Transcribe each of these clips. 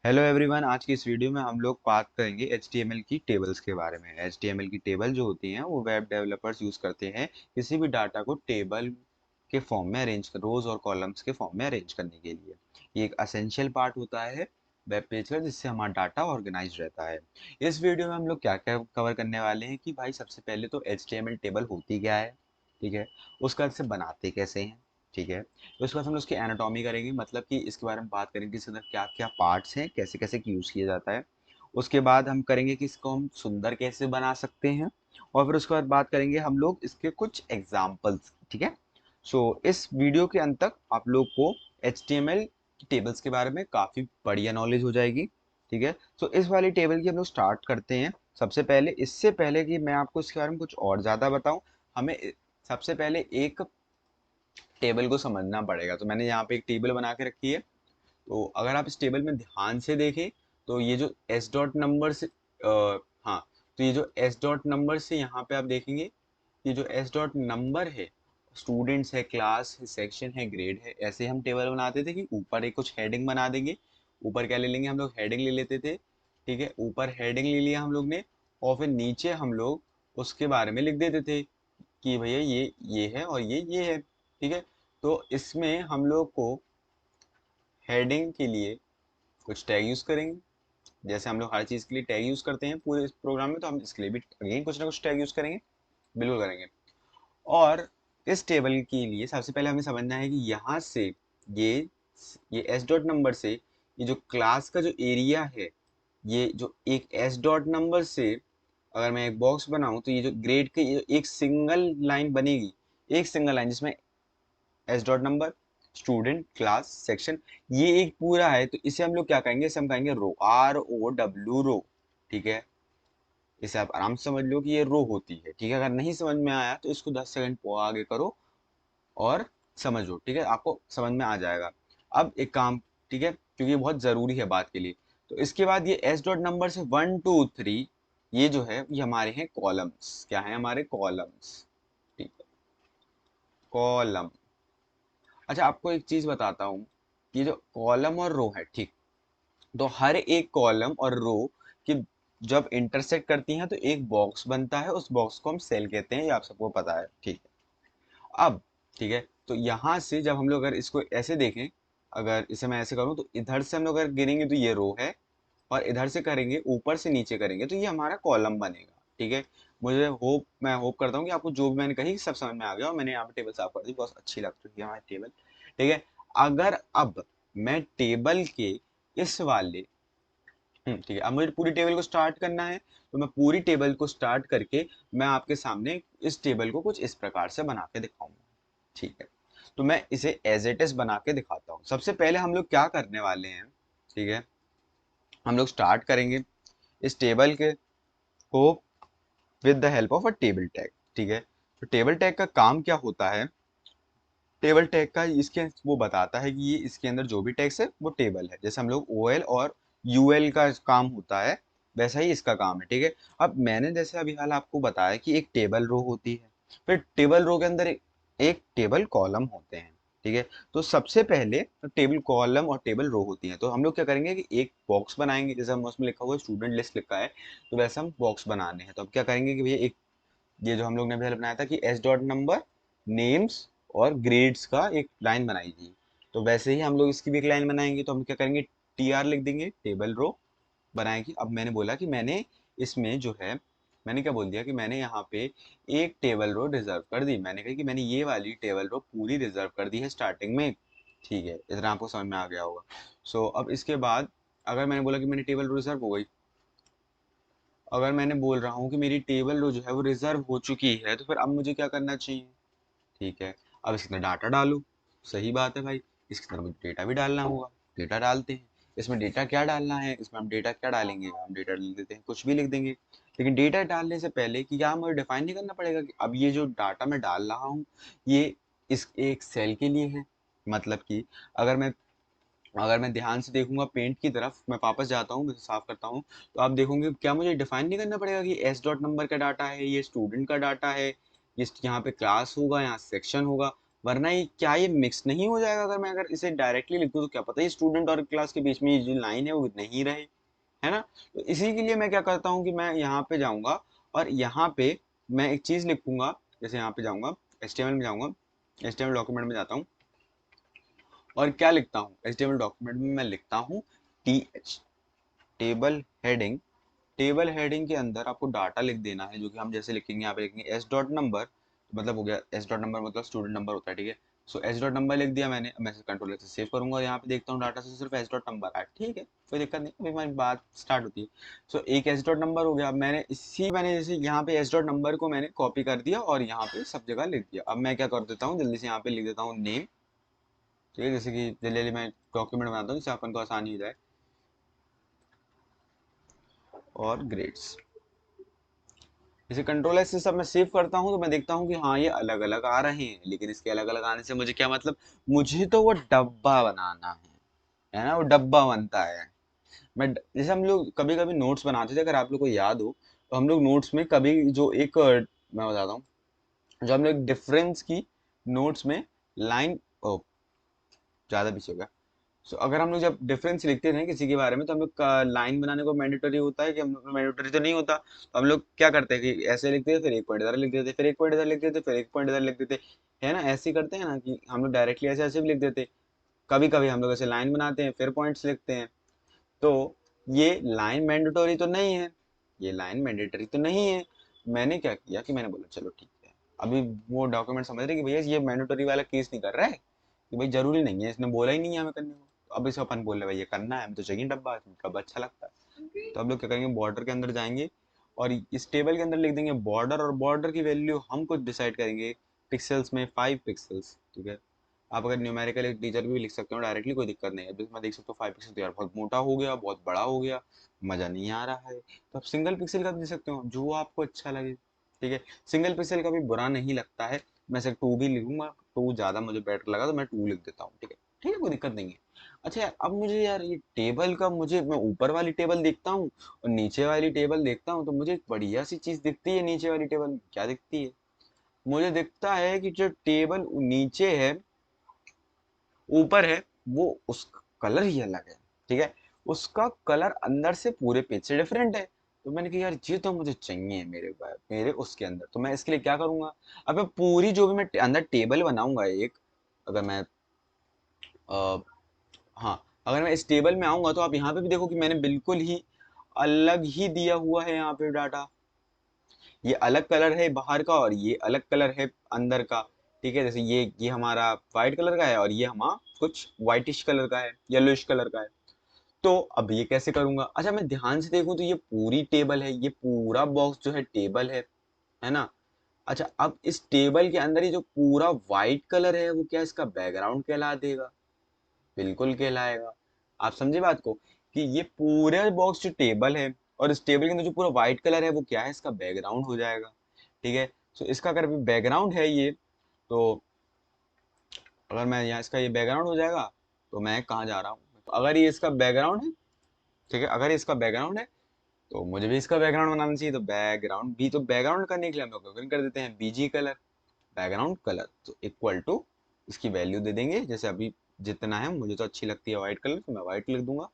Hello everyone. आज की इस वीडियो में हम लोग बात करेंगे HTML की टेबल्स के बारे में। HTML की टेबल जो होती हैं वो वेब डेवलपर्स यूज करते हैं किसी भी डाटा को टेबल के फॉर्म में अरेंज कर, रोज और कॉलम्स के फॉर्म में अरेंज करने के लिए। ये एक असेंशियल पार्ट होता है वेब पेज का, जिससे हमारा डाटा ऑर्गेनाइज रहता है। इस वीडियो में हम लोग क्या क्या कवर करने वाले हैं कि भाई सबसे पहले तो HTML टेबल होती क्या है, ठीक है। उसके बाद से बनाते कैसे हैं, ठीक है। तो उसके बाद हम उसकी एनाटॉमी करेंगे, मतलब कि इसके बारे में बात करेंगे कि इसके अंदर क्या क्या पार्ट्स हैं, कैसे कैसे यूज़ किया जाता है। उसके बाद हम करेंगे कि इसको हम सुंदर कैसे बना सकते हैं। और फिर उसके बाद बात करेंगे हम लोग इसके कुछ एग्जाम्पल्स, ठीक है। सो इस वीडियो के अंत तक आप लोग को HTML टेबल्स के बारे में काफ़ी बढ़िया नॉलेज हो जाएगी, ठीक है। सो इस वाली टेबल की हम लोग स्टार्ट करते हैं। सबसे पहले, इससे पहले कि मैं आपको इसके बारे में कुछ और ज़्यादा बताऊं, हमें सबसे पहले एक टेबल को समझना पड़ेगा। तो मैंने यहाँ पे एक टेबल बना के रखी है। तो अगर आप इस टेबल में ध्यान से देखें तो ये जो एस डॉट नंबर से हाँ, तो ये जो एस डॉट नंबर से यहाँ पे आप देखेंगे, ये जो एस डॉट नंबर है, स्टूडेंट्स है, क्लास है, सेक्शन है, ग्रेड है, ऐसे हम टेबल बनाते थे कि ऊपर एक कुछ हेडिंग बना देंगे। ऊपर क्या ले लेंगे हम लोग, हेडिंग ले लेते थे, ठीक है। ऊपर हेडिंग ले लिया हम लोग ने, और फिर नीचे हम लोग उसके बारे में लिख देते थे कि भैया ये है और ये है, ठीक है। तो इसमें हम लोग को हेडिंग के लिए कुछ टैग यूज करेंगे। जैसे हम लोग हर चीज के लिए टैग यूज करते हैं पूरे इस प्रोग्राम में, तो हम इसके लिए भी अगेन कुछ ना कुछ टैग यूज करेंगे, बिल्कुल करेंगे। और इस टेबल के लिए सबसे पहले हमें समझना है कि यहाँ से ये ये एस डॉट नंबर से ये जो क्लास का जो एरिया है, ये जो एक एस डॉट नंबर से अगर मैं एक बॉक्स बनाऊं, तो ये जो ग्रेड के ये एक सिंगल लाइन बनेगी, एक सिंगल लाइन जिसमें S dot number, student, class, section, ये एक पूरा है। तो इसे हम लोग क्या कहेंगे, इसे हम कहेंगे रो, ROW, रो, ठीक है। इसे आप आराम से समझ लो कि ये रो होती है, ठीक है। अगर नहीं समझ में आया तो इसको 10 सेकंड आगे करो और समझो, ठीक है, आपको समझ में आ जाएगा। अब एक काम, ठीक है, क्योंकि ये बहुत जरूरी है बात के लिए। तो इसके बाद ये एस डॉट नंबर से 1 2 3, ये जो है ये हमारे हैं कॉलम्स। क्या है हमारे कॉलम्स, ठीक है, कॉलम। अच्छा, आपको एक चीज बताता हूँ, ये जो कॉलम और रो है, ठीक, तो हर एक कॉलम और रो की जब इंटरसेक्ट करती हैं तो एक बॉक्स बनता है, उस बॉक्स को हम सेल कहते हैं, ये आप सबको पता है, ठीक है। अब ठीक है, तो यहाँ से जब हम लोग अगर इसको ऐसे देखें, अगर इसे मैं ऐसे करूँ तो इधर से हम लोग अगर गिरेंगे तो ये रो है, और इधर से करेंगे, ऊपर से नीचे करेंगे तो ये हमारा कॉलम बनेगा, ठीक है। मैं होप करता हूँ कि आपको जो भी मैंने कही सब समझ में आ गया, और मैंने यहाँ पे टेबल साफ कर दी, बहुत अच्छी लग चुकी है हमारी टेबल, ठीक है। अगर अब मैं टेबल के इस वाले, ठीक है, अब मुझे पूरी टेबल को स्टार्ट करना है, तो मैं पूरी टेबल को स्टार्ट करके मैं आपके सामने इस टेबल को कुछ इस प्रकार से बना के दिखाऊंगा, ठीक है। तो मैं इसे एज इट इज बना के दिखाता हूँ। सबसे पहले हम लोग क्या करने वाले हैं, ठीक है, हम लोग स्टार्ट करेंगे इस टेबल के को with the help of a table tag, ठीक है। तो टेबल टैग का काम क्या होता है, टेबल टैग का इसके वो बताता है कि ये इसके अंदर जो भी टैग्स है वो टेबल है। जैसे हम लोग OL और UL का काम होता है, वैसा ही इसका काम है, ठीक है। अब मैंने जैसे अभी हाल आपको बताया कि एक टेबल रो होती है, फिर टेबल रो के अंदर एक टेबल कॉलम होते हैं, ठीक है। तो सबसे पहले टेबल कॉलम और टेबल रो होती हैं, तो हम लोग क्या करेंगे कि एक बॉक्स बनाएंगे। जैसे हम उसमें लिखा हुआ है स्टूडेंट लिस्ट लिखा है, तो वैसे हम बॉक्स बनाने हैं। तो अब क्या करेंगे कि भैया एक, ये जो हम लोग ने पहले बनाया था कि एस डॉट नंबर, नेम्स और ग्रेड्स का एक लाइन बनाई थी, तो वैसे ही हम लोग इसकी भी एक लाइन बनाएंगे। तो हम क्या करेंगे, TR लिख देंगे, टेबल रो बनाएंगे। अब मैंने बोला कि मैंने इसमें जो है, मैंने क्या बोल दिया कि मैंने यहाँ पे एक टेबल रो रिजर्व कर दी। मैंने कहा कि मैंने ये वाली टेबल रो पूरी रिजर्व कर दी है स्टार्टिंग में, ठीक है। इतना आपको समझ में आ गया होगा। सो अब इसके बाद अगर मैंने बोला कि मैंने टेबल रो रिजर्व हो गई, अगर मैंने बोल रहा हूँ कि मेरी टेबल रो जो है वो रिजर्व हो चुकी है, तो फिर अब मुझे क्या करना चाहिए, ठीक है। अब इसके अंदर डाटा डालो, सही बात है भाई, इसके अंदर मुझे डेटा भी डालना होगा, डेटा डालते हैं। इसमें डेटा क्या डालना है, इसमें हम डेटा क्या डालेंगे, हम डेटा लिख देते हैं, कुछ भी लिख देंगे। लेकिन डेटा डालने से पहले कि क्या मुझे डिफाइन नहीं करना पड़ेगा कि अब ये जो डाटा मैं डाल रहा हूँ, ये इस एक सेल के लिए है। मतलब कि अगर मैं अगर मैं ध्यान से देखूंगा पेंट की तरफ, मैं वापस जाता हूँ, मैं साफ करता हूँ, तो आप देखोगे क्या मुझे डिफाइन नहीं करना पड़ेगा कि एस डॉट नंबर का डाटा है, ये स्टूडेंट का डाटा है, ये यहाँ पे क्लास होगा, यहाँ सेक्शन होगा। वरना ये क्या ये मिक्स नहीं हो जाएगा? अगर मैं अगर इसे डायरेक्टली लिख दूं तो क्या पता ये स्टूडेंट और क्लास के बीच में ये जो लाइन है वो नहीं रहे, है ना? तो इसी के लिए मैं क्या करता हूँ कि मैं यहाँ पे जाऊंगा और यहाँ पे मैं एक चीज लिखूंगा। जैसे यहाँ पे जाऊंगा, HTML में जाऊंगा, HTML डॉक्यूमेंट में जाता हूँ और क्या लिखता हूँ, HTML डॉक्यूमेंट में मैं लिखता हूँ TH, table heading. Table heading के अंदर आपको डाटा लिख देना है, जो कि हम जैसे लिखेंगे यहाँ पे लिखेंगे एस डॉट नंबर, मतलब हो गया एस डॉट नंबर मतलब स्टूडेंट नंबर होता है, ठीक है। सो एस डॉट नंबर लिख दिया मैंने। अब मैं कंट्रोल से सेव करूंगा और यहाँ पे देखता हूँ डाटा से सिर्फ एस डॉट नंबर आया, ठीक है, कोई दिक्कत नहीं, अभी हमारी बात स्टार्ट होती है। सो एक एस डॉट नंबर हो गया। अब मैंने जैसे यहाँ पे एस डॉट नंबर को मैंने कॉपी कर दिया और यहाँ पे सब जगह लिख दिया। अब मैं क्या कर देता हूँ, जल्दी से यहाँ पे लिख देता हूँ नेम, ठीक है, जैसे कि जल्दी मैं डॉक्यूमेंट बनाता हूँ जिससे अपन को आसानी हो जाए, और ग्रेड्स। जैसे कंट्रोल एस से सब मैं सेव करता हूँ तो मैं देखता हूँ कि हाँ ये अलग अलग आ रहे हैं, लेकिन इसके अलग अलग आने से मुझे क्या मतलब, मुझे तो वो डब्बा बनाना है ना, वो डब्बा बनता है। जैसे हम लोग कभी कभी नोट्स बनाते थे, अगर आप लोग को याद हो, तो हम लोग नोट्स में कभी जो एक मैं बताता हूँ, जो हम लोग डिफरेंस की नोट्स में लाइन, ओ ज्यादा पीछे हो गया। सो अगर हम लोग जब डिफरेंस लिखते थे किसी के बारे में, तो हम लोग लाइन बनाने को मैंडेटरी होता है कि हम लोग, मैंडेटरी तो नहीं होता, तो हम लोग क्या करते हैं कि ऐसे लिखते थे, फिर एक पॉइंट इधर लिख देते, फिर एक पॉइंट इधर लिख देते, फिर एक पॉइंट इधर लिख देते, है ना? ऐसे ही करते हैं ना, कि हम लोग डायरेक्टली ऐसे ऐसे भी लिख देते। कभी कभी हम लोग ऐसे लाइन बनाते हैं फिर पॉइंट्स लिखते हैं। तो ये लाइन मैंडेटरी तो नहीं है, ये लाइन मैंडेटरी तो नहीं है। मैंने क्या किया कि मैंने बोला चलो ठीक है, अभी वो डॉक्यूमेंट समझ रहे कि भैया ये मैंडेटरी वाला केस नहीं कर रहा है, कि भाई जरूरी नहीं है, इसने बोला ही नहीं है हमें करने को, तो अब इसे अपन बोल रहे भाई ये करना है, हमें तो चाहिए डब्बा, डब्बा अच्छा लगता है। तो हम लोग क्या करेंगे, बॉर्डर के अंदर जाएंगे और इस टेबल के अंदर लिख देंगे बॉर्डर, और बॉर्डर की वैल्यू हम कुछ डिसाइड करेंगे पिक्सल्स में, 5 पिक्सल्स, ठीक है। आप अगर न्यूमेरिकल एक टीचर भी लिख सकते हो डायरेक्टली, कोई दिक्कत नहीं है। जैसे मैं देख सकता हूँ 5 पिक्सल तो यार बहुत मोटा हो गया, बहुत बड़ा हो गया, मजा नहीं आ रहा है, तो आप सिंगल पिक्सल का भी दे सकते हो, जो आपको अच्छा लगे, ठीक है। सिंगल पिक्सल का भी बुरा नहीं लगता है, मैं सिर्फ 2 भी लिखूंगा, 2 ज्यादा मुझे बेटर लगा तो मैं 2 लिख देता हूँ, ठीक है, ठीक है, कोई दिक्कत नहीं है। अच्छा यार, अब मुझे यार ये टेबल का, मुझे मैं ऊपर वाली टेबल देखता हूँ और नीचे वाली टेबल देखता हूँ, तो मुझे एक बढ़िया सी चीज दिखती है। नीचे वाली टेबल क्या दिखती है, मुझे दिखता है कि जो टेबल नीचे है, ऊपर है, वो उसका कलर ही अलग है, ठीक है। उसका कलर अंदर से पूरे पेज से डिफरेंट है। तो मैंने कहा यार ये तो मुझे चाहिए मेरे उसके अंदर, तो मैं इसके लिए क्या करूंगा, अब मैं पूरी जो भी मैं अंदर टेबल बनाऊंगा एक, अगर मैं आ, हाँ, अगर मैं इस टेबल में आऊंगा तो आप यहाँ पे भी देखो कि मैंने बिल्कुल ही अलग ही दिया हुआ है यहाँ पे डाटा। ये अलग कलर है बाहर का और ये अलग कलर है अंदर का, ठीक है। जैसे ये हमारा व्हाइट कलर का है और ये हमारा कुछ व्हाइटिश कलर का है, येलोइश कलर का है। तो अब ये कैसे करूंगा, अच्छा मैं ध्यान से देखूं तो ये पूरी टेबल है, ये पूरा बॉक्स जो है टेबल है ना? अच्छा, अब इस टेबल के अंदर ये जो पूरा व्हाइट कलर है वो क्या इसका बैकग्राउंड कहला देगा? बिल्कुल कहलाएगा। आप समझे बात को, कि ये पूरे बॉक्स जो टेबल है और इस टेबल के अंदर जो पूरा व्हाइट कलर है वो क्या है, इसका बैकग्राउंड हो जाएगा, ठीक है। सो इसका अगर बैकग्राउंड है ये, तो अगर मैं यहाँ इसका ये बैकग्राउंड हो जाएगा, तो मैं कहाँ जा रहा हूँ, तो अगर ये इसका बैकग्राउंड है, ठीक है, अगर ये इसका बैकग्राउंड है तो मुझे भी इसका बैकग्राउंड बनाना चाहिए। तो बैकग्राउंड भी, तो बैकग्राउंड करने के लिए हम लोग कर देते हैं बीजी कलर, बैकग्राउंड कलर, तो इक्वल टू इसकी वैल्यू दे देंगे, जैसे अभी जितना है, मुझे तो अच्छी लगती है व्हाइट कलर तो मैं व्हाइट लिख दूंगा,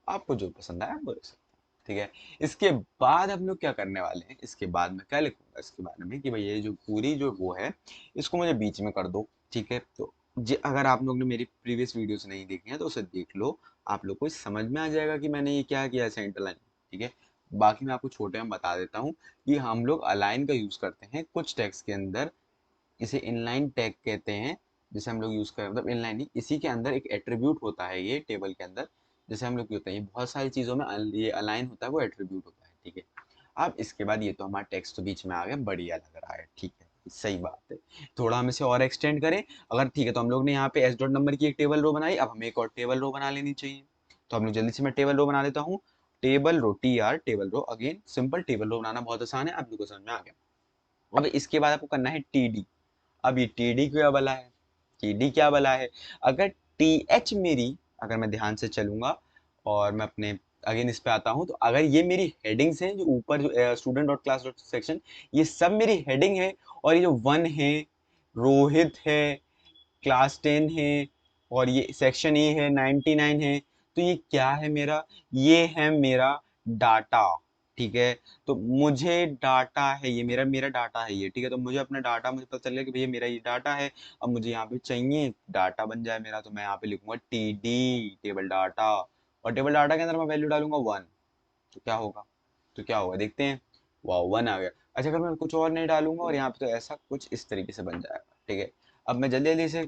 आपको जो पसंद आया वो लिख सकते हैं, ठीक है। इसके बाद हम लोग क्या करने वाले हैं, इसके बाद मैं क्या लिखूंगा इसके बारे में, कि भाई ये जो पूरी जो वो है, इसको मुझे बीच में कर दो, ठीक है। तो अगर आप लोग ने मेरी प्रीवियस वीडियोस नहीं देखी हैं तो उसे देख लो, आप लोग को समझ में आ जाएगा कि मैंने ये क्या किया सेंटर लाइन, ठीक है। बाकी मैं आपको छोटे में बता देता हूँ कि हम लोग अलाइन का यूज करते हैं कुछ टेक्स्ट के अंदर, इसे इनलाइन टैग कहते हैं, जिसे हम लोग यूज कर, मतलब इनलाइन नहीं, इसी के अंदर एक एट्रीब्यूट होता है ये टेबल के अंदर, जैसे हम लोग की होता है, ये बहुत सारी चीजों में ये अलाइन होता है, वो एट्रीब्यूट होता है, ठीक है। अब इसके बाद ये तो हमारा टेक्स्ट तो बीच में आ गया, बढ़िया लग रहा है, ठीक है, सही बात है। थोड़ा हम इसे और एक्सटेंड करें, अगर ठीक है, तो हम लोग ने यहाँ पे एस डॉट नंबर की एक टेबल रो बनाई, अब हमें एक और टेबल रो बना लेनी चाहिए। तो हम लोग जल्दी से मैं टेबल रो बना लेता हूँ, table row, TR table row, again simple table row बनाना बहुत आसान है, आप लोगों को समझ में आ गया। अब इसके बाद आपको करना है TD। अब ये TD क्या बला है, TD क्या बला है, अगर TH मेरी, अगर मैं ध्यान से चलूंगा और मैं अपने अगेन इस पे आता हूं, तो अगर ये मेरी हेडिंग्स हैं, जो ऊपर जो student dot class dot section, ये सब मेरी हेडिंग है, और ये जो वन है, रोहित है, क्लास 10 है और ये सेक्शन ए है 99 है। तो ये क्या है मेरा, ये है मेरा डाटा, ठीक है। तो मुझे डाटा है, ये मेरा मेरा डाटा है ये, ठीक है। तो मुझे अपना डाटा, मुझे पता चल गया कि भैया मेरा ये डाटा है। अब मुझे यहाँ पे चाहिए डाटा बन जाए मेरा, तो मैं यहाँ पे लिखूंगा टी टेबल डाटा, और टेबल डाटा के अंदर मैं वैल्यू डालूंगा 1। तो क्या होगा, तो क्या होगा देखते हैं। वाह 1 आ गया। अच्छा अगर मैं कुछ और नहीं डालूंगा और यहाँ पे, तो ऐसा कुछ इस तरीके से बन जाएगा, ठीक है। अब मैं जल्दी जल्दी से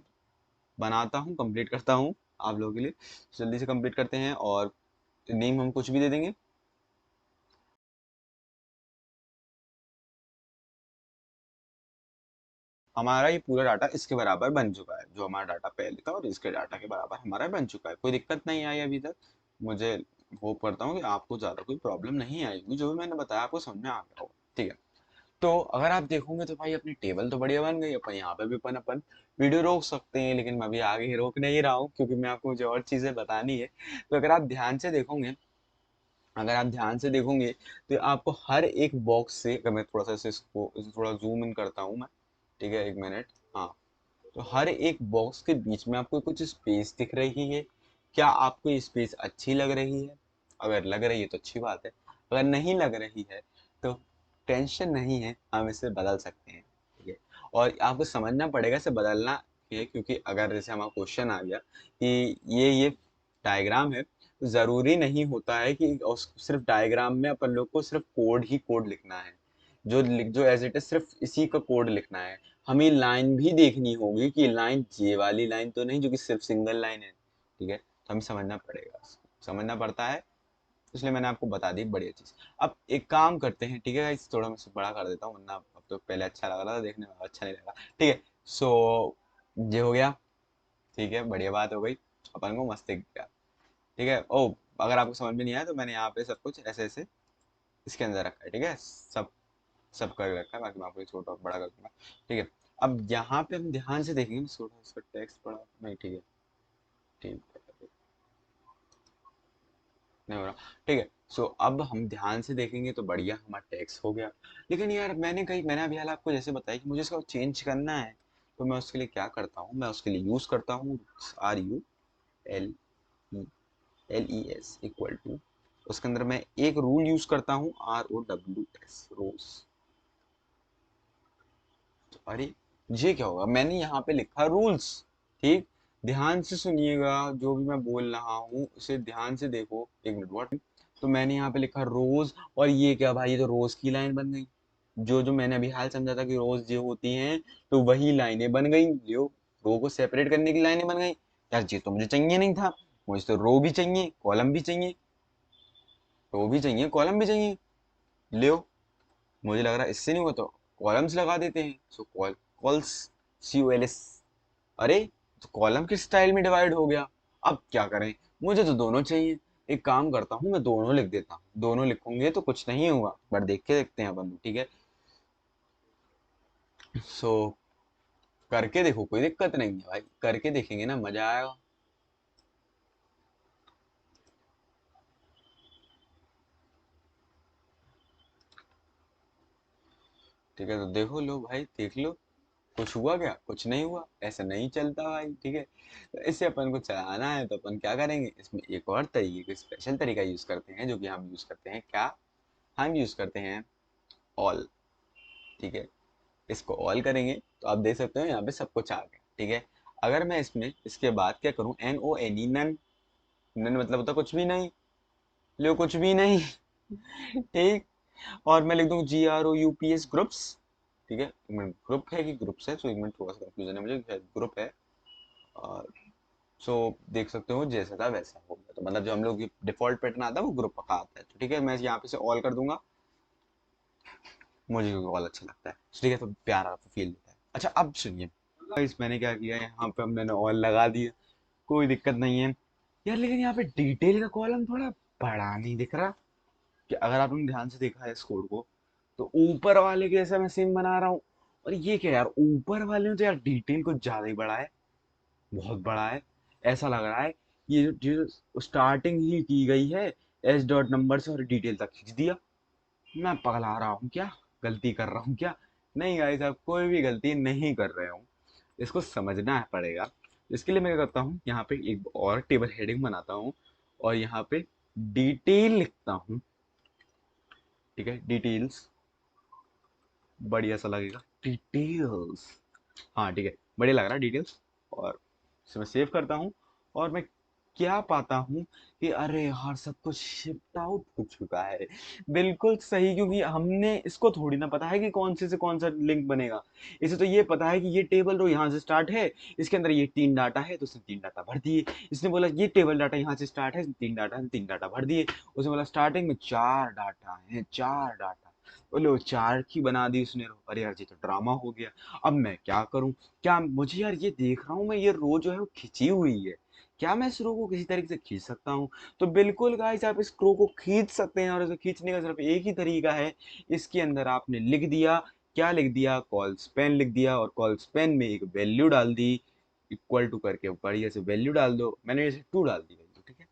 बनाता हूँ, कंप्लीट करता हूँ आप लोगों के लिए। जल्दी से कंप्लीट करते हैं, और नेम हम कुछ भी दे देंगे। हमारा ये पूरा डाटा इसके बराबर बन चुका है, जो हमारा डाटा पहले था और इसके डाटा के बराबर हमारा बन चुका है। कोई दिक्कत नहीं आई अभी तक। मुझे होप करता हूँ कि आपको ज़्यादा कोई प्रॉब्लम नहीं आएगी, जो भी मैंने बताया आपको समझ में आ गया होगा, ठीक है। तो अगर आप देखोगे तो भाई अपनी टेबल तो बढ़िया बन गई। अपन यहाँ पे भी अपन वीडियो रोक सकते हैं, लेकिन मैं अभी आगे रोक नहीं रहा हूँ, क्योंकि मैं आपको मुझे और चीज़ें बतानी है। तो अगर आप ध्यान से देखोगे, अगर आप ध्यान से देखोगे तो आपको हर एक बॉक्स से, अगर मैं थोड़ा सा इसको थोड़ा जूम इन करता हूँ मैं, ठीक है, 1 मिनट। हाँ, तो हर एक बॉक्स के बीच में आपको कुछ स्पेस दिख रही है। क्या आपको ये स्पेस अच्छी लग रही है? अगर लग रही है तो अच्छी बात है, अगर नहीं लग रही है तो टेंशन नहीं है, हम इसे बदल सकते हैं, ठीक है। और आपको समझना पड़ेगा इसे बदलना है, क्योंकि अगर जैसे हमारा क्वेश्चन आ गया कि ये डायग्राम है, तो ज़रूरी नहीं होता है कि सिर्फ डायग्राम में अपन लोग को सिर्फ कोड ही कोड लिखना है। जो एज इट इज सिर्फ इसी का कोड लिखना है। हमें लाइन भी देखनी होगी कि लाइन ये वाली लाइन तो नहीं जो कि सिर्फ सिंगल लाइन है, ठीक है। तो हमें समझना पड़ेगा, समझना पड़ता है, इसलिए मैंने आपको बता दी बढ़िया चीज। अब एक काम करते हैं, ठीक है गाइस, थोड़ा मैं इसे बड़ा कर देता हूँ, वरना अब तो पहले अच्छा लग रहा था देखने में, अब अच्छा नहीं लगा, ठीक है। सो ये हो गया, ठीक है, बढ़िया बात हो गई, अपन को मस्त दिख गया, ठीक है। ओ, अगर आपको समझ में नहीं आया तो मैंने यहाँ पे सब कुछ ऐसे ऐसे इसके अंदर रखा है, ठीक है, सब सब कर रखा है, बाकी मैं आपको छोटा और बड़ा कर दूंगा, ठीक है। अब यहाँ पे हम ध्यान से देखेंगे, थोड़ा इसका टेक्स्ट बड़ा नहीं, ठीक है, ठीक है, नहीं हो रहा, ठीक है। सो अब हम ध्यान से देखेंगे तो बढ़िया हमारा टेक्स्ट हो गया। लेकिन यार मैंने अभी हाल आपको जैसे बताया कि मुझे इसको चेंज करना है, तो मैं उसके लिए क्या करता हूँ, मैं उसके लिए यूज करता हूँ RULELES इक्वल टू, उसके अंदर मैं एक रूल यूज करता हूँ, ROWS रोज। अरे ये क्या होगा, मैंने यहाँ पे लिखा रूल्स, ठीक। ध्यान से सुनिएगा, जो भी मैं बोल रहा हूँ उसे ध्यान से देखो, 1 मिनट व्हाट। तो मैंने यहाँ पे लिखा रोज, और ये क्या भाई, ये तो रोज की लाइन बन गई। जो जो मैंने अभी हाल समझा था कि रोज जो होती हैं, तो वही लाइनें बन गई, जो रो को सेपरेट करने की लाइनें बन गई। यार ये तो मुझे चाहिए नहीं था, मुझे तो रो भी चाहिए, कॉलम भी चाहिए, रो भी चाहिए, कॉलम भी चाहिए। ले, मुझे लग रहा है इससे नहीं हुआ, तो कॉलम्स लगा देते हैं, सो कॉल्स, COLS। अरे, तो कॉलम किस स्टाइल में डिवाइड हो गया, अब क्या करें, मुझे तो दोनों चाहिए। एक काम करता हूँ, मैं दोनों लिख देता हूँ, दोनों लिखूंगे तो कुछ नहीं होगा, बट देख के देखते हैं अपन, ठीक है। सो करके देखो, कोई दिक्कत नहीं है भाई, करके देखेंगे ना, मजा आएगा। ठीक है, तो देखो लो भाई, देख लो, कुछ हुआ क्या, कुछ नहीं हुआ, ऐसा नहीं चलता भाई, ठीक है। तो इससे अपन को चलाना है, तो अपन क्या करेंगे, इसमें एक और तरीके का स्पेशल तरीका यूज करते हैं, जो कि हम यूज करते हैं क्या, हम यूज करते हैं ऑल, ठीक है। इसको ऑल करेंगे तो आप देख सकते हो यहाँ पे सब कुछ आ गया, ठीक है। अगर मैं इसमें इसके बाद क्या करूँ, NONE, नन, नन मतलब होता कुछ भी नहीं, लो कुछ भी नहीं ठीक। और मैं लिख दूँ GROUPS ग्रुप्स, ठीक है, एक मिनट, ग्रुप है कि ग्रुप्स है, सो एक मिनट, थोड़ा सा कंफ्यूजन है मुझे, ग्रुप है। और सो देख सकते हो जैसा था वैसा हो गया, तो मतलब जो हम लोग डिफॉल्ट पैटर्न आता है वो ग्रुप का आता है, तो ठीक है, मैं यहाँ पे से ऑल कर दूंगा, मुझे ऑल अच्छा लगता है, ठीक है, तो प्यारा फील देता है। अच्छा अब सुनिए गाइस, मैंने क्या किया, यहाँ पे मैंने ऑल लगा दिया, कोई दिक्कत नहीं है यार, लेकिन यहाँ पे डिटेल का कॉलम थोड़ा बड़ा नहीं दिख रहा, कि अगर आपने ध्यान से देखा है इस कोड को, तो ऊपर वाले के जैसा मैं सेम बना रहा हूँ, और ये क्या यार, ऊपर वाले में तो यार डिटेल कुछ ज्यादा ही बड़ा है, बहुत बड़ा है, ऐसा लग रहा है ये जो स्टार्टिंग ही की गई है S डॉट नंबर से, और डिटेल तक खींच दिया। मैं पगला रहा हूँ क्या, गलती कर रहा हूँ क्या? नहीं गाइस, आप कोई भी गलती नहीं कर रहे हो, इसको समझना पड़ेगा। इसके लिए मैं क्या करता हूँ, यहाँ पे एक और टेबल हेडिंग बनाता हूँ और यहाँ पे डिटेल लिखता हूँ। ठीक है, डिटेल्स, बढ़िया सा लगेगा डिटेल्स। हाँ ठीक है, बढ़िया लग रहा है डिटेल्स। और इसे मैं सेव करता हूँ। और मैं क्या पाता हूँ कि अरे यार सब कुछ शिफ्ट आउट हो चुका है। बिल्कुल सही, क्योंकि हमने इसको थोड़ी ना पता है कि कौन से कौन सा लिंक बनेगा। इसे तो ये पता है कि ये टेबल रो यहाँ से स्टार्ट है, इसके अंदर ये 3 डाटा है, तो उसने 3 डाटा भर दिए। इसने बोला ये टेबल डाटा यहाँ से स्टार्ट है, 3 डाटा है, 3 डाटा भर दिए। उसने बोला स्टार्टिंग में 4 डाटा है, 4 डाटा, बोलो 4 की बना दी उसने रो। अरे यार ये तो ड्रामा हो गया। अब मैं क्या करूं? क्या मुझे यार, ये देख रहा हूं मैं, ये रो जो है वो खिंची हुई है। क्या मैं इस रो को किसी तरीके से खींच सकता हूँ? तो बिल्कुल गाइस, आप इस रो को खींच सकते हैं और इसे खींचने का सिर्फ एक ही तरीका है। इसके अंदर आपने लिख दिया, क्या लिख दिया, कॉल स्पेन लिख दिया, और कॉल स्पेन में एक वैल्यू डाल दी, इक्वल टू करके बढ़िया से वैल्यू डाल दो। मैंने जैसे 2 डाल दी वैल्यू, ठीक है।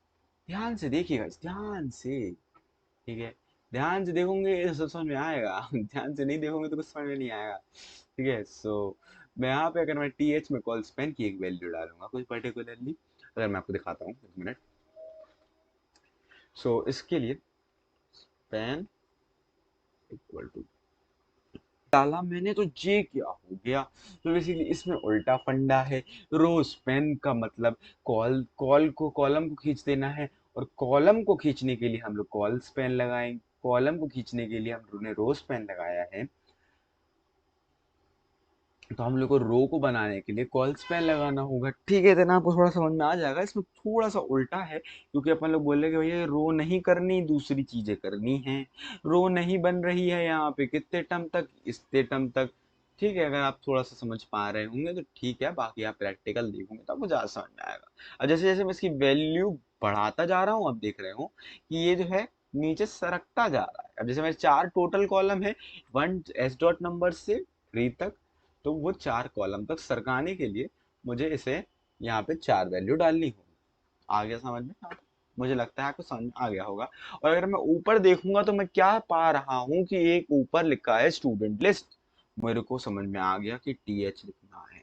ध्यान से देखिएगा, ध्यान से, ठीक है। ध्यान से देखोगे तो सब समझ में आएगा। ध्यान से नहीं देखोगे तो कुछ समझ में नहीं आएगा। ठीक है। सो मैं यहाँ पे, अगर मैं टी एच में कॉल स्पेन की एक वैल्यू डालूंगा कोई पर्टिकुलरली, अगर मैं आपको दिखाता हूँ, 1 मिनट। सो इसके लिए स्पेन इक्वल टू डाला मैंने, तो जे क्या हो गया? तो बेसिकली इसमें उल्टा फंडा है। रो स्पेन का मतलब कॉल कॉल को कॉलम को खींच देना है, और कॉलम को खींचने के लिए हम लोग कॉल स्पेन लगाएंगे, कॉलम को खींचने के लिए हम लोग ने रो स्पेन लगाया है। तो हम लोग को रो को बनाने के लिए कॉल स्पैन लगाना होगा। ठीक है, इतना आपको थोड़ा समझ में आ जाएगा। इसमें थोड़ा सा उल्टा है, क्योंकि अपन लोग बोले कि भैया रो नहीं करनी, दूसरी चीजें करनी है। रो नहीं बन रही है यहाँ पे, कितने टर्म तक, इतने टर्म तक। ठीक है, अगर आप थोड़ा सा समझ पा रहे होंगे तो ठीक है, बाकी आप प्रैक्टिकल देखोगे तो आपको ज्यादा समझ में आएगा। और जैसे जैसे मैं इसकी वैल्यू बढ़ाता जा रहा हूँ, आप देख रहे हो कि ये जो है नीचे सरकता जा रहा है। अब जैसे मेरे 4 टोटल कॉलम है, 1 एस डॉट नंबर से 3 तक, तो वो 4 कॉलम तक सरकाने के लिए मुझे इसे यहाँ पे 4 वैल्यू डालनी होगी। आ गया समझ में? हाँ, मुझे लगता है आपको समझ में आ गया होगा। और अगर मैं ऊपर देखूंगा तो मैं क्या पा रहा हूँ कि एक ऊपर लिखा है स्टूडेंट लिस्ट। मेरे को समझ में आ गया कि टी एच लिखना है,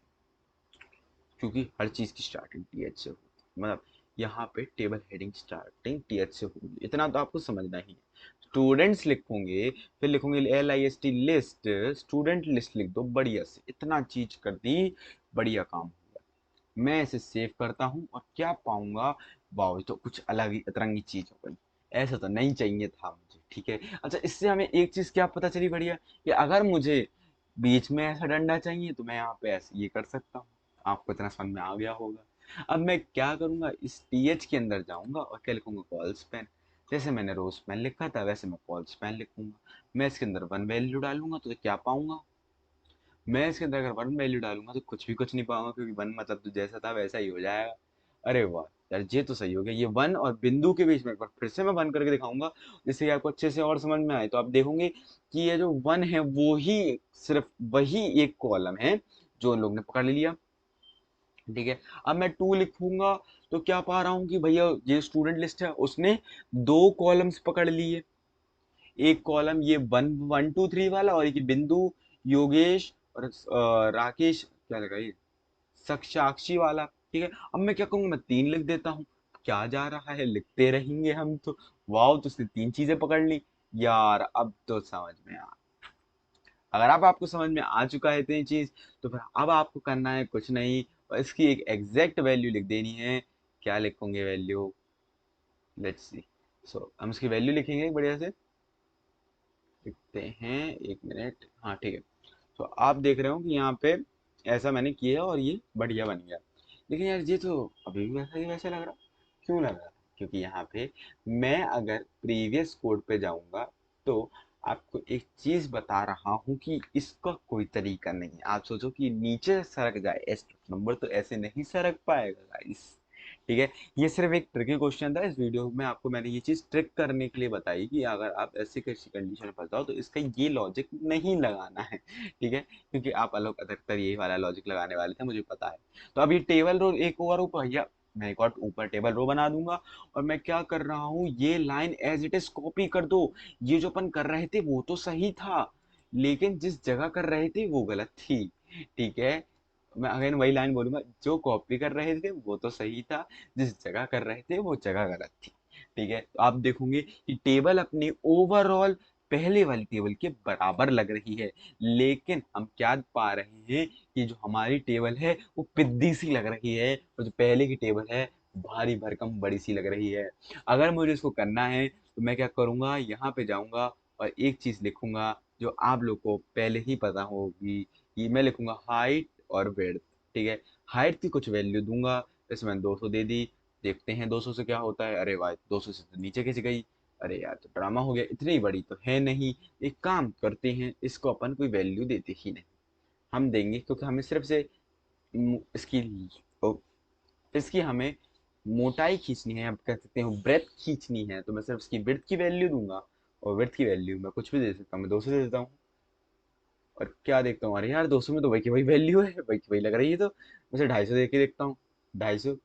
क्योंकि हर चीज की स्टार्टिंग टी एच से होती है। मतलब यहाँ पे table heading starting T H से होगी, इतना तो आपको समझना ही है। स्टूडेंट्स लिखोगे, फिर लिखोगे L I S T list, student list लिख दो बढ़िया से, इतना चीज कर दी, बढ़िया काम हो गया। मैं इसे सेव करता हूँ और क्या पाऊंगा? वाह, ये तो कुछ अलग ही अतरंगी चीज हो गई। ऐसा तो नहीं चाहिए था मुझे। ठीक है। अच्छा, इससे हमें एक चीज क्या पता चली बढ़िया, कि अगर मुझे बीच में ऐसा डंडा चाहिए तो मैं यहाँ पे ऐसे ये कर सकता हूँ। आपको इतना समझ में आ गया होगा। अब मैं क्या करूंगा, इस टीएच के अंदर जाऊंगा और क्या लिखूंगा, कॉल स्पैन। जैसे मैंने रोज स्पैन लिखा था वैसे मैं कॉल स्पैन लिखूंगा। मैं इसके अंदर 1 वैल्यू डालूंगा तो क्या पाऊंगा? मैं इसके अंदर अगर 1 वैल्यू डालूंगा तो कुछ भी कुछ नहीं पाऊंगा, क्योंकि 1 मतलब तो जैसा था वैसा ही हो जाएगा। अरे वाह यार, ये तो सही हो गया। ये 1 और बिंदु के बीच में एक बार फिर से मैं 1 करके दिखाऊंगा, जिससे कि आपको अच्छे से और समझ में आए। तो आप देखोगे कि ये जो 1 है वो ही, सिर्फ वही एक कॉलम है जो उन लोग ने पकड़ लिया। ठीक है। अब मैं 2 लिखूंगा तो क्या पा रहा हूँ कि भैया ये स्टूडेंट लिस्ट है, उसने 2 कॉलम्स पकड़ लिए। एक कॉलम ये 1 1 2 3 वाला, और एक बिंदु, योगेश और राकेश, क्या लगा ये, साक्षी वाला। ठीक है। अब मैं क्या कहूंगा, मैं 3 लिख देता हूँ। क्या जा रहा है, लिखते रहेंगे हम तो। वाह, तो उसने 3 चीजें पकड़ ली। यार अब तो समझ में आ, अगर अब आपको समझ में आ चुका है इतनी चीज, तो फिर अब आपको करना है कुछ नहीं, और इसकी एक एग्जैक्ट वैल्यू लिख देनी है। क्या लिखोगे वैल्यू? Let's see. सो हम इसकी वैल्यू लिखेंगे बढ़िया से, लिखते हैं, 1 मिनट। हाँ ठीक है। तो आप देख रहे हो कि यहाँ पे ऐसा मैंने किया और ये बढ़िया बन गया। लेकिन यार ये तो अभी भी वैसा ही वैसा लग रहा। क्यों लग रहा? क्योंकि यहाँ पे मैं अगर प्रीवियस कोड पे जाऊंगा तो आपको एक चीज बता रहा हूँ कि इसका कोई तरीका नहीं है। आप सोचो कि नीचे सरक जाए एस नंबर, तो ऐसे नहीं सरक पाएगा गाइस। ठीक है। ये सिर्फ एक ट्रिकी क्वेश्चन था। इस वीडियो में आपको मैंने ये चीज ट्रिक करने के लिए बताई कि अगर आप ऐसी किसी कंडीशन में फंस जाओ तो इसका ये लॉजिक नहीं लगाना है। ठीक है, क्योंकि आप अलग अधिकतर यही वाला लॉजिक लगाने वाले थे, मुझे पता है। तो अब ये टेबल रो एक और ऊपर, या मैं एक और ऊपर टेबल रो बना दूंगा। और मैं क्या कर रहा हूँ, ये line as it is copy कर दो। ये जो अपन कर रहे थे वो तो सही था, लेकिन जिस जगह कर रहे थे वो गलत थी। ठीक है। मैं अगेन वही लाइन बोलूंगा, जो कॉपी कर रहे थे वो तो सही था, जिस जगह कर रहे थे वो जगह गलत थी। ठीक है, तो आप देखोगे कि टेबल अपनी ओवरऑल पहले वाली टेबल के बराबर लग रही है, लेकिन हम क्या पा रहे हैं कि जो हमारी टेबल है वो पिद्दी सी लग रही है, और जो पहले की टेबल है भारी भरकम बड़ी सी लग रही है। अगर मुझे इसको करना है तो मैं क्या करूंगा, यहाँ पे जाऊंगा और एक चीज लिखूंगा जो आप लोग को पहले ही पता होगी, कि मैं लिखूंगा हाइट और विड्थ। ठीक है, हाइट की कुछ वैल्यू दूंगा, इसमें 200 दे दी, देखते हैं 200 से क्या होता है। अरे वाह, 200 से तो नीचे कैसे गई, अरे यार तो ड्रामा हो गया, इतनी बड़ी तो है नहीं। एक काम करते हैं, इसको अपन कोई वैल्यू देते ही नहीं, हम देंगे क्योंकि हमें सिर्फ से इसकी ओ, इसकी हमें मोटाई खींचनी है, आप कह सकते हो ब्रेथ खींचनी है, तो मैं सिर्फ इसकी विड्थ की वैल्यू दूंगा। और विड्थ की वैल्यू मैं कुछ भी दे सकता हूँ, मैं 200 दे देता हूँ। और क्या देखता हूँ, अरे यार 200 में तो वही की वही वैल्यू है, वही की वही लग रही है, तो मुझे 250 दे के देखता हूँ। 250,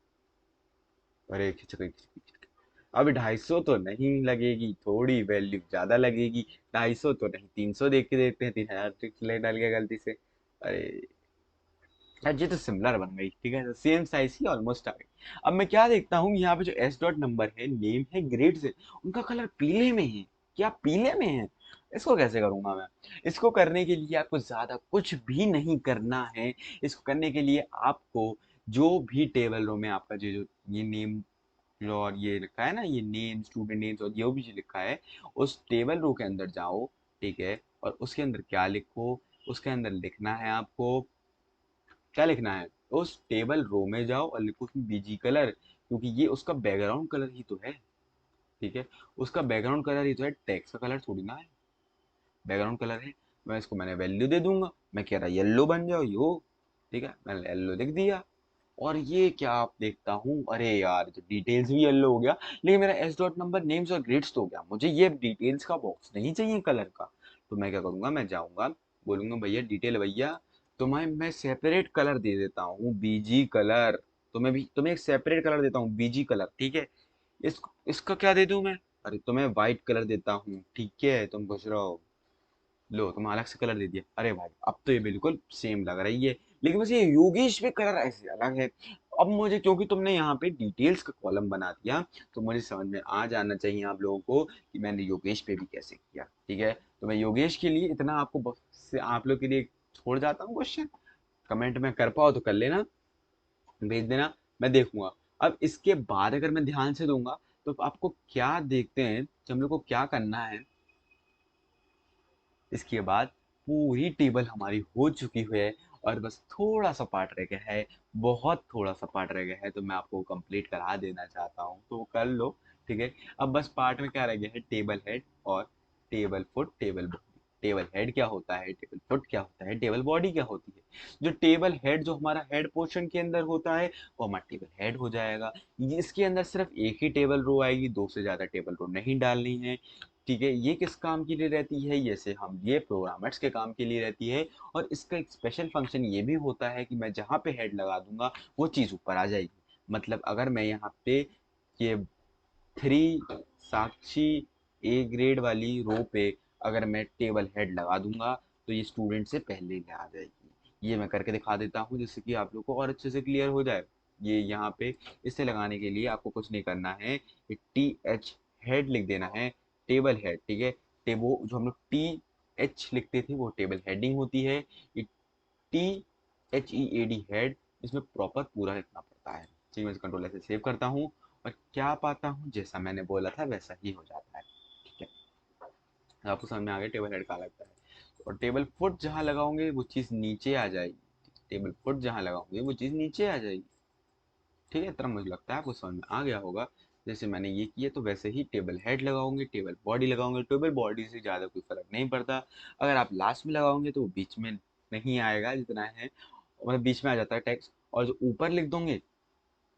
अरे खिंच गई, खिंच गई। अब 250 तो नहीं लगेगी, थोड़ी वैल्यू ज्यादा लगेगी। 250 तो नहीं, 300 देख के देखते हैं, 3000 ले डाल गया गलती से। अरे यार ये तो सिमिलर बन गई, ठीक है, तो सेम साइज की ऑलमोस्ट आ गई। अब मैं क्या देखता हूँ, यहाँ पे जो एस डॉट नंबर है, नेम है, ग्रेड से, उनका कलर पीले में है। क्या पीले में है? इसको कैसे करूंगा मैं? इसको करने के लिए आपको ज्यादा कुछ भी नहीं करना है। इसको करने के लिए आपको जो भी टेबल रो में आपका जो जो ये नेम और ये लिखा है ना, ये नेम, स्टूडेंट नेम्स और ये भी जो लिखा है, उस टेबल रो के अंदर जाओ। ठीक है, और उसके अंदर क्या लिखो, उसके अंदर लिखना है आपको, क्या लिखना है, उस टेबल रो में जाओ और लिखो उसमें बीजी कलर, क्योंकि ये उसका बैकग्राउंड कलर ही तो है। ठीक है, उसका बैकग्राउंड कलर ही तो है, टेक्स्ट का कलर थोड़ी ना है, बैकग्राउंड कलर है। मैंने वैल्यू दे दूंगा, मैं कह रहा येलो बन जाओ यो। ठीक है, मैंने येलो लिख दिया। और ये क्या आप देखता हूँ, अरे यार तो डिटेल्स भी येलो हो गया, लेकिन मेरा एस डॉट नंबर नेम्स और ग्रेड्स तो हो गया, मुझे ये डिटेल्स का बॉक्स नहीं चाहिए कलर का। तो मैं क्या करूंगा, मैं जाऊंगा, बोलूंगा भैया डिटेल भैया, तो मैं सेपरेट कलर दे देता हूँ, बीजी कलर। तो मैं भी तुम्हें एक सेपरेट कलर देता हूँ, बीजी कलर। ठीक है, इसका क्या दे दूं मैं, अरे तुम्हें व्हाइट कलर देता हूँ, ठीक है, तुम खुश रहो। लो, तुम अलग से कलर दे दिया, अरे भाई अब तो ये बिल्कुल सेम लग रही है, लेकिन बस ये योगेश पे कलर ऐसे अलग है। अब मुझे, क्योंकि तुमने यहाँ पे डिटेल्स का कॉलम बना दिया, तो मुझे समझ में आ जाना चाहिए आप लोगों को कि मैंने योगेश पे भी कैसे किया। ठीक है, तो मैं योगेश के लिए इतना आपको से आप लोग के लिए छोड़ जाता हूँ क्वेश्चन, कमेंट में कर पाओ तो कर लेना, भेज देना, मैं देखूंगा। अब इसके बाद अगर मैं ध्यान से दूंगा, तो आपको क्या देखते हैं कि हम लोग को क्या करना है। इसके बाद पूरी टेबल हमारी हो चुकी है, और बस थोड़ा सा पार्ट रह गया है, बहुत थोड़ा सा पार्ट रह गया है, तो मैं आपको कंप्लीट करा देना चाहता हूँ, तो वो कर लो। ठीक है, अब बस पार्ट में क्या रह गया है, टेबल हेड और table foot, table body. Table head क्या होता है, टेबल फुट क्या होता है, टेबल बॉडी क्या होती है। जो टेबल हेड जो हमारा हेड पोर्शन के अंदर होता है, वो हमारा टेबल हेड हो जाएगा। इसके अंदर सिर्फ एक ही टेबल रो आएगी, दो से ज्यादा टेबल रो नहीं डालनी है। ठीक है, ये किस काम के लिए रहती है, जैसे हम ये प्रोग्रामर्स के काम के लिए रहती है। और इसका एक स्पेशल फंक्शन ये भी होता है कि मैं जहाँ पे हेड लगा दूंगा वो चीज़ ऊपर आ जाएगी। मतलब अगर मैं यहाँ पे ये थ्री साक्षी ए ग्रेड वाली रो पे अगर मैं टेबल हेड लगा दूंगा, तो ये स्टूडेंट से पहले ले आ जाएगी। ये मैं करके दिखा देता हूँ जिससे कि आप लोग को और अच्छे से क्लियर हो जाए। ये यहाँ पे इसे लगाने के लिए आपको कुछ नहीं करना है, टी एच हेड लिख देना है, टेबल हेड। ठीक है, टेबो जो हम लोग टी एच लिखते थे वो टेबल हेडिंग होती है, ये T H E A D head, इसमें प्रॉपर पूरा लिखना पड़ता है। ठीक है, मैं कंट्रोल ऐसे सेव करता हूँ और क्या पाता हूँ, जैसा मैंने बोला था वैसा ही हो जाता है। ठीक है, तो आपको समझ में आ गया टेबल हेड कहाँ लगता है। और टेबल फुट जहाँ लगाओगे वो चीज़ नीचे आ जाएगी, टेबल फुट जहाँ लगाओगे वो चीज़ नीचे आ जाएगी। ठीक है, इतना मुझे लगता है आपको समझ में आ गया होगा। जैसे मैंने ये किया, तो वैसे ही टेबल हेड लगाओगे, टेबल बॉडी लगाओगे, टेबल बॉडी से ज़्यादा कोई फर्क नहीं पड़ता। अगर आप लास्ट में लगाओगे तो वो बीच में नहीं आएगा जितना है, मतलब बीच में आ जाता है टेक्स्ट। और जो ऊपर लिख दोगे,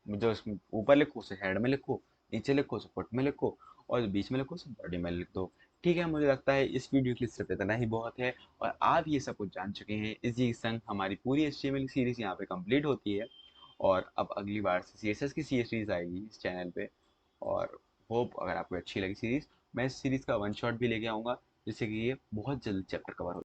जो उसमें ऊपर लिखो उसे हेड में लिखो, नीचे लिखो उसे फुट में लिखो, और जो बीच में लिखो उसे बॉडी में लिख दो। ठीक है, मुझे लगता है इस वीडियो के लिए सिर्फ इतना ही बहुत है, और आप ये सब कुछ जान चुके हैं। इसी संग हमारी पूरी HTML सीरीज यहाँ पे कंप्लीट होती है, और अब अगली बार से CSS की सीरीज आएगी इस चैनल पे। और होप अगर आपको अच्छी लगी सीरीज, मैं इस सीरीज का वन शॉट भी लेके आऊँगा, जिससे कि ये बहुत जल्द चैप्टर कवर हो।